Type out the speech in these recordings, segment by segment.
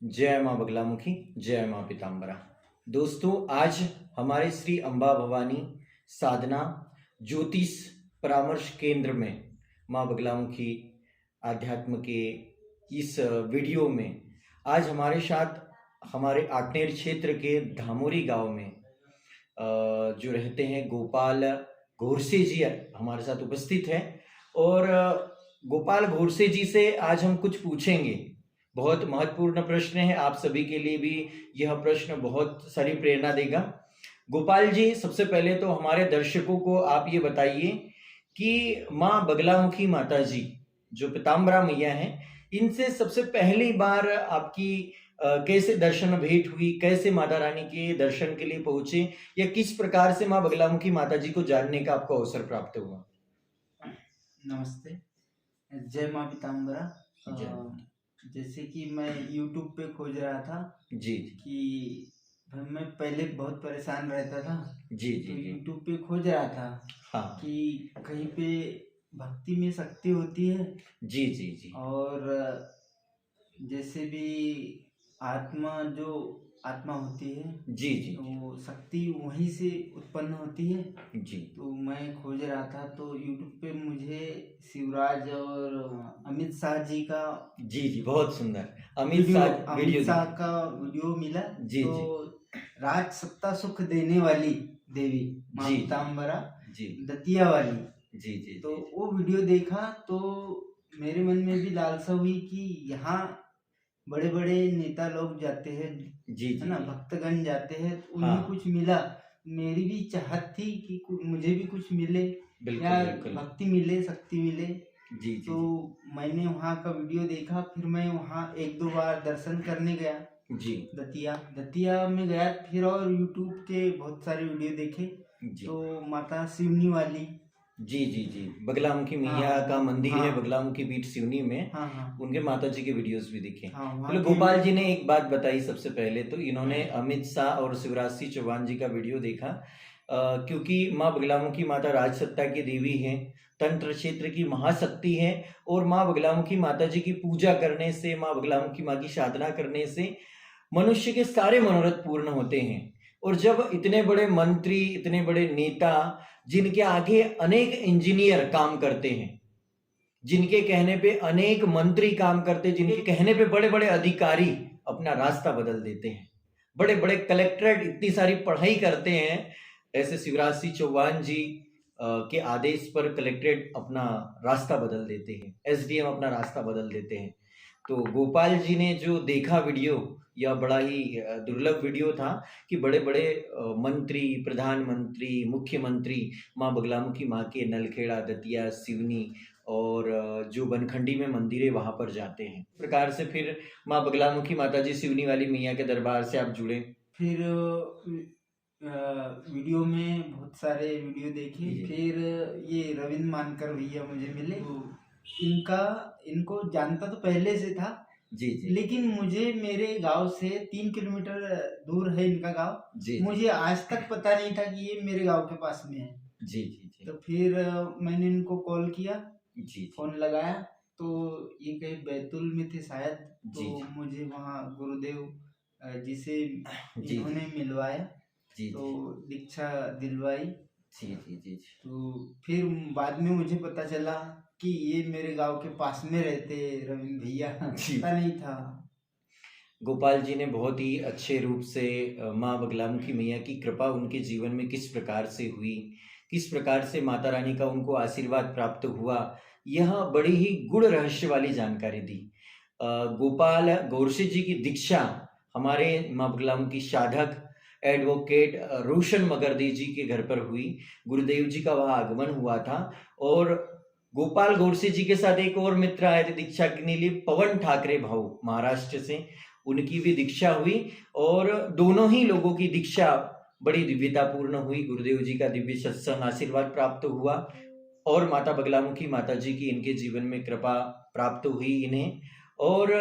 जय माँ बगलामुखी, जय माँ पीताम्बरा। दोस्तों, आज हमारे श्री अम्बा भवानी साधना ज्योतिष परामर्श केंद्र में माँ बगलामुखी आध्यात्म के इस वीडियो में आज हमारे साथ हमारे आटनेर क्षेत्र के धामोरी गांव में जो रहते हैं गोपाल घोरसे जी हमारे साथ उपस्थित हैं। और गोपाल घोरसे जी से आज हम कुछ पूछेंगे। बहुत महत्वपूर्ण प्रश्न है, आप सभी के लिए भी यह प्रश्न बहुत सारी प्रेरणा देगा। गोपाल जी, सबसे पहले तो हमारे दर्शकों को आप ये बताइए कि माँ बगलामुखी माता जी जो पीताम्बरा मैया हैं, इनसे सबसे पहली बार आपकी कैसे दर्शन भेंट हुई, कैसे माता रानी के दर्शन के लिए पहुंचे, या किस प्रकार से माँ बगलामुखी माता जी को जानने का आपको अवसर प्राप्त हुआ? नमस्ते, जय माँ पीताम्बरा। जैसे कि मैं YouTube पे खोज रहा था जी कि मैं पहले बहुत परेशान रहता था। जी जी तो जी YouTube पे खोज रहा था हाँ कि कहीं पे भक्ति में शक्ति होती है जी जी जी और जैसे भी आत्मा होती है जी जी वो शक्ति वहीं से उत्पन्न होती है। जी तो मैं खोज रहा था तो YouTube पे मुझे शिवराज और अमित शाह जी का जी जी बहुत सुंदर अमित शाह का वीडियो मिला। जी तो जी राज सत्ता सुख देने वाली देवी माँ जी पीताम्बरा जी दतिया वाली। जी जी तो जी वो वीडियो देखा तो मेरे मन में भी लालसा हुई कि यहाँ बड़े बड़े नेता लोग जाते हैं, जी है जी ना, जी भक्तगण जाते हैं, तो उन्हें हाँ कुछ मिला। मेरी भी चाहत थी कि मुझे भी कुछ मिले बिल्कुल या बिल्कुल भक्ति मिले, शक्ति मिले। जी जी तो मैंने वहाँ का वीडियो देखा, फिर मैं वहाँ एक दो बार दर्शन करने गया। जी दतिया में गया फिर, और यूट्यूब के बहुत सारे वीडियो देखे। जी तो माता सिवनी वाली, जी जी जी बगलामुखी हाँ मैया का मंदिर है, हाँ बगलामुखी पीठ सिवनी में। हाँ हाँ उनके माता जी के वीडियोस भी दिखे। हाँ वहाँ चलो, के गोपाल जी ने एक बात बताई। सबसे पहले तो इन्होंने अमित शाह और शिवराज सिंह चौहान जी का वीडियो देखा, क्योंकि माँ बगलामुखी माता राजसत्ता की देवी हैं, तंत्र क्षेत्र की महाशक्ति है। और माँ बगलामुखी माता जी की पूजा करने से, माँ बगलामुखी माँ की साधना करने से मनुष्य के सारे मनोरथ पूर्ण होते हैं। और जब इतने बड़े मंत्री, इतने बड़े नेता, जिनके आगे अनेक इंजीनियर काम करते हैं, जिनके कहने पे अनेक मंत्री काम करते हैं, जिनके कहने पे बड़े बड़े अधिकारी अपना रास्ता बदल देते हैं, बड़े बड़े कलेक्टरेट इतनी सारी पढ़ाई करते हैं, ऐसे शिवराज सिंह चौहान जी के आदेश पर कलेक्टरेट अपना रास्ता बदल देते हैं, एसडीएम अपना रास्ता बदल देते हैं। तो गोपाल जी ने जो देखा वीडियो, यह बड़ा ही दुर्लभ वीडियो था कि बड़े बड़े मंत्री, प्रधानमंत्री, मुख्यमंत्री माँ बगलामुखी माँ के नलखेड़ा, दतिया, सिवनी और जो बनखंडी में मंदिर है वहाँ पर जाते हैं। इस प्रकार से फिर माँ बगलामुखी माता जी सिवनी वाली मैया के दरबार से आप जुड़े। फिर वीडियो में बहुत सारे वीडियो देखे। फिर ये रविंद्र मानकर भैया मुझे मिले। इनको जानता तो पहले से था जी जी लेकिन मुझे मेरे गांव से 3 किलोमीटर दूर है इनका गांव। जी मुझे आज तक पता नहीं था कि ये मेरे गांव के पास में है। जी जी जी तो फिर मैंने इनको कॉल किया, जी फोन लगाया, तो ये कहीं बैतूल में थे शायद। तो जी मुझे वहाँ गुरुदेव जिसे जी इन्होंने मिलवाया, जी तो दीक्षा दिलवाई। जी जी जी तो फिर बाद में मुझे पता चला कि ये मेरे गांव के पास में रहते रविंद्र भैया। जी। पता नहीं था। गोपाल जी ने बहुत ही अच्छे रूप से माँ बगलामुखी मैया की कृपा उनके जीवन में किस प्रकार से हुई, किस प्रकार से माता रानी का उनको आशीर्वाद प्राप्त हुआ, यह बड़ी ही गूढ़ रहस्य वाली जानकारी दी। गोपाल गौरसे जी की दीक्षा हमारे माँ बगलामुखी साधक एडवोकेट रोशन मगरदी जी के घर पर हुई। गुरुदेव जी का वहाँ आगमन हुआ था। और गोपाल गौरसे जी के साथ एक और मित्र आए थे दीक्षा के लिए, पवन ठाकरे भाऊ महाराष्ट्र से, उनकी भी दीक्षा हुई। और दोनों ही लोगों की दीक्षा बड़ी दिव्यतापूर्ण हुई। गुरुदेव जी का दिव्य सत्संग आशीर्वाद प्राप्त हुआ और माता बगलामुखी माता जी की इनके जीवन में कृपा प्राप्त हुई इन्हें। और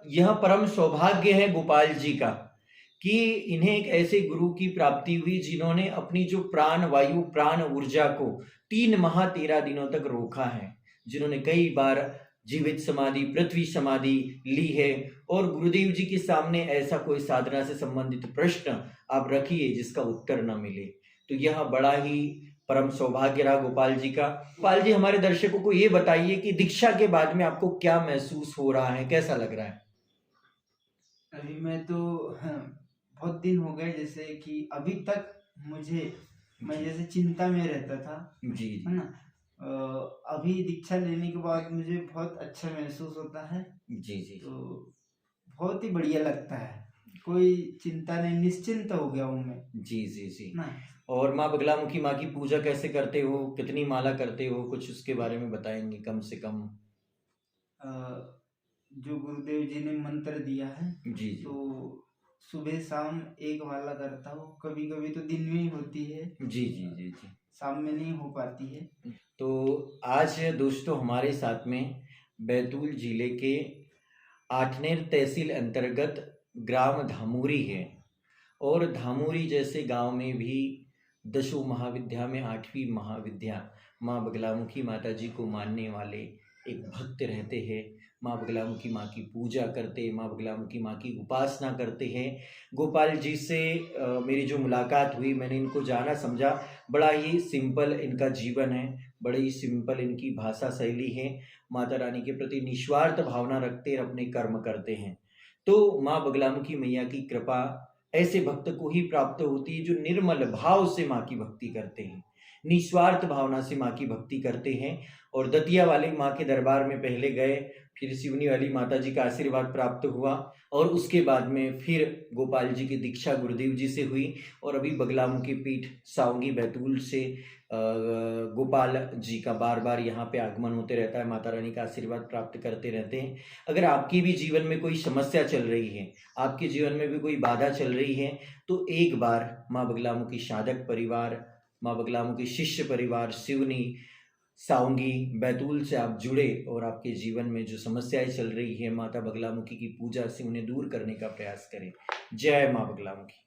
यह परम सौभाग्य है गोपाल जी का कि इन्हें एक ऐसे गुरु की प्राप्ति हुई जिन्होंने अपनी जो प्राण वायु, प्राण ऊर्जा को 3 माह 13 दिनों तक रोका है, जिन्होंने कई बार जीवित समाधि, पृथ्वी समाधि ली है, और गुरुदेव जी के सामने ऐसा कोई साधना से संबंधित प्रश्न आप रखिए जिसका उत्तर न मिले, तो यह बड़ा ही परम सौभाग्य रहा गोपाल जी का। गोपाल जी, हमारे दर्शकों को ये बताइए कि दीक्षा के बाद में आपको क्या महसूस हो रहा है, कैसा लग रहा है? अभी मैं तो बहुत दिन हो गए, जैसे कि अभी तक मैं जैसे चिंता में रहता था, जी है ना। अभी दीक्षा लेने के बाद मुझे बहुत अच्छा महसूस होता है। जी जी तो बहुत ही बढ़िया लगता है, कोई चिंता नहीं, निश्चिंत हो गया हूँ मैं जी जी जी। ना। और माँ बगलामुखी माँ की पूजा कैसे करते हो, कितनी माला करते हो, कुछ उसके बारे में बताएंगे कम से कम? अ, जो गुरुदेव जी ने मंत्र दिया है, जी जी तो सुबह शाम एक माला करता हूँ, कभी कभी तो दिन में ही होती है, जी जी जी जी। शाम में नहीं हो पाती है। तो आज दोस्तों हमारे साथ में बैतूल जिले के आठनेर तहसील अंतर्गत ग्राम धामूरी है, और धामूरी जैसे गांव में भी दशों महाविद्या में 8वीं महाविद्या माँ बगलामुखी माता जी को मानने वाले एक भक्त रहते हैं। माँ बगलामुखी माँ की पूजा करते, माँ बगलामुखी माँ की उपासना करते हैं। गोपाल जी से मेरी जो मुलाकात हुई, मैंने इनको जाना समझा, बड़ा ही सिंपल इनका जीवन है, बड़ी ही सिंपल इनकी भाषा शैली है, माता रानी के प्रति निस्वार्थ भावना रखते और अपने कर्म करते हैं। तो माँ बगलामुखी मैया की कृपा ऐसे भक्त को ही प्राप्त होती है जो निर्मल भाव से माँ की भक्ति करते हैं, निस्वार्थ भावना से माँ की भक्ति करते हैं। और दतिया वाली माँ के दरबार में पहले गए, फिर सिवनी वाली माता जी का आशीर्वाद प्राप्त हुआ, और उसके बाद में फिर गोपाल जी की दीक्षा गुरुदेव जी से हुई, और अभी बगलामुखी पीठ सावंगी बैतूल से गोपाल जी का बार बार यहाँ पे आगमन होते रहता है, माता रानी का आशीर्वाद प्राप्त करते रहते हैं। अगर आपकी भी जीवन में कोई समस्या चल रही है, आपके जीवन में भी कोई बाधा चल रही है, तो एक बार माँ बगलामुखी साधक परिवार, माँ बगलामुखी शिष्य परिवार सिवनी सावंगी बैतूल से आप जुड़े, और आपके जीवन में जो समस्याएं चल रही है माता बगलामुखी की पूजा से उन्हें दूर करने का प्रयास करें। जय माँ बगलामुखी।